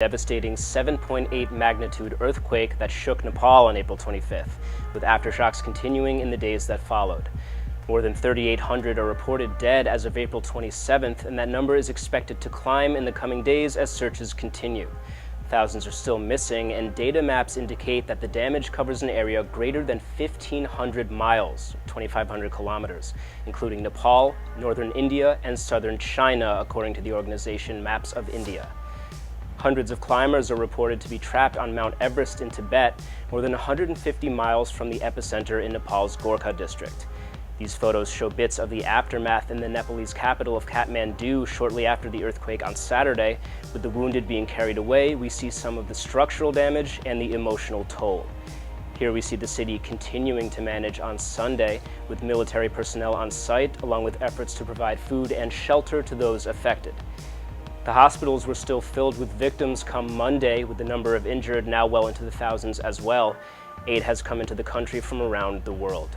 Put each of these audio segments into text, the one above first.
Devastating 7.8 magnitude earthquake that shook Nepal on April 25th, with aftershocks continuing in the days that followed. More than 3,800 are reported dead as of April 27th, and that number is expected to climb in the coming days as searches continue. Thousands are still missing, and data maps indicate that the damage covers an area greater than 1,500 miles, 2,500 kilometers, including Nepal, northern India, and southern China, according to the organization Maps of India. Hundreds of climbers are reported to be trapped on Mount Everest in Tibet, more than 150 miles from the epicenter in Nepal's Gorkha district. These photos show bits of the aftermath in the Nepalese capital of Kathmandu shortly after the earthquake on Saturday. With the wounded being carried away, we see some of the structural damage and the emotional toll. Here we see the city continuing to manage on Sunday, with military personnel on site, along with efforts to provide food and shelter to those affected. The hospitals were still filled with victims come Monday, with the number of injured now well into the thousands as well. Aid has come into the country from around the world.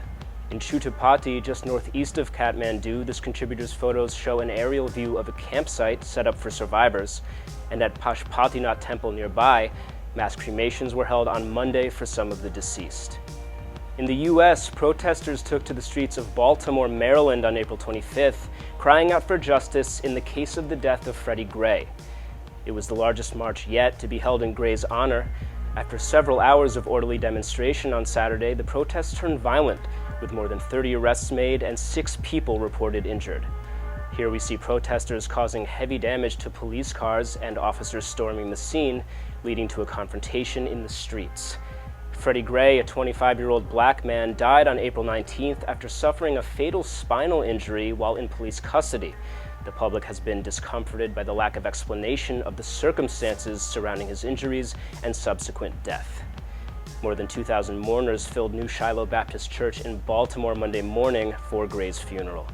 In Chutapati, just northeast of Kathmandu, this contributor's photos show an aerial view of a campsite set up for survivors. And at Pashupatinath Temple nearby, mass cremations were held on Monday for some of the deceased. In the U.S., protesters took to the streets of Baltimore, Maryland on April 25th, crying out for justice in the case of the death of Freddie Gray. It was the largest march yet to be held in Gray's honor. After several hours of orderly demonstration on Saturday, the protests turned violent, with more than 30 arrests made and 6 people reported injured. Here we see protesters causing heavy damage to police cars and officers storming the scene, leading to a confrontation in the streets. Freddie Gray, a 25-year-old black man, died on April 19th after suffering a fatal spinal injury while in police custody. The public has been discomforted by the lack of explanation of the circumstances surrounding his injuries and subsequent death. More than 2,000 mourners filled New Shiloh Baptist Church in Baltimore Monday morning for Gray's funeral.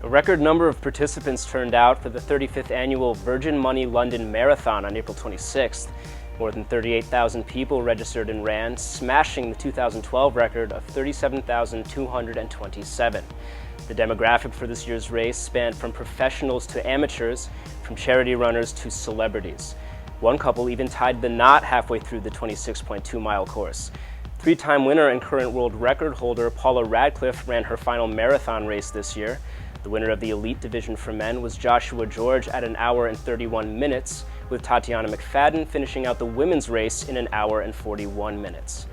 A record number of participants turned out for the 35th annual Virgin Money London Marathon on April 26th. More than 38,000 people registered and ran, smashing the 2012 record of 37,227. The demographic for this year's race spanned from professionals to amateurs, from charity runners to celebrities. One couple even tied the knot halfway through the 26.2-mile course. Three-time winner and current world record holder Paula Radcliffe ran her final marathon race this year. The winner of the elite division for men was Joshua George at 1 hour and 31 minutes, with Tatiana McFadden finishing out the women's race in 1 hour and 41 minutes.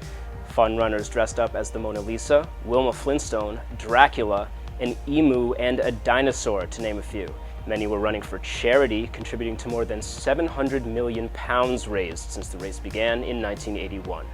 Fun runners dressed up as the Mona Lisa, Wilma Flintstone, Dracula, an emu, and a dinosaur, to name a few. Many were running for charity, contributing to more than £700 million raised since the race began in 1981.